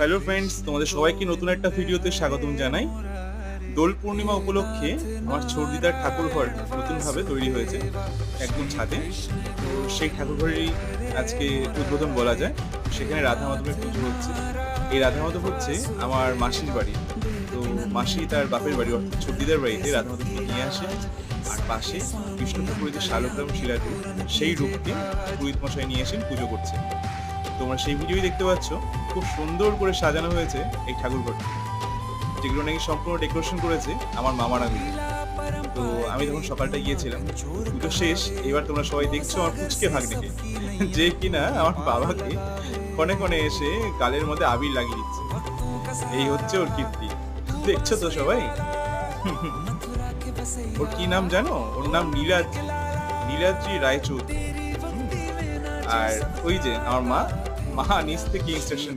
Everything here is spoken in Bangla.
হ্যালো ফ্রেন্ডস, তোমাদের সবাইকে নতুন একটা ভিডিওতে স্বাগতম জানাই। দোল পূর্ণিমা উপলক্ষে আমার ছোটদিদার ঠাকুরঘর নতুনভাবে তৈরি হয়েছে একদম ছাদে। তো সেই ঠাকুরঘরেরই আজকে উদ্বোধন বলা যায়। সেখানে রাধা মাধবের পুজো হচ্ছে। এই রাধা মাধব হচ্ছে আমার মাসির বাড়ি। তো মাসি তার বাপের বাড়ি অর্থাৎ ছোটদিদার বাড়িতে রাধা মাধবকে নিয়ে আসে। আর পাশে বিষ্ণু ঠাকুরের যে শালগ্রাম শিলারূপ, সেই রূপকে পুরোহিত মশাই নিয়ে এসে পুজো করছে। তোমরা সেই ভিডিওই দেখতে পাচ্ছ। খুব সুন্দর করে সাজানো হয়েছে এই ঠাকুরঘরটি, যেগুলো নাকি সম্পূর্ণ ডেকোরেশন করেছে আমার মামারা মিলে। তো আমি তখন সকালটা গিয়েছিলাম, পুজো শেষ। এবার তোমরা সবাই দেখছো আমার পুচকে ভাগ্নেকে, যে কিনা আমার বাবাকে ক্ষণে ক্ষণে এসে গালের মধ্যে আবির লাগিয়ে দিচ্ছে। এই হচ্ছে ওর কীর্তি, দেখছো তো সবাই। ওর কি নাম জানো? ওর নাম নীলাদ্রি, নীলাদ্রি রায়চৌধুরী। আর ওই যে আমার মা, মা নিচ থেকে ইনস্ট্রাকশন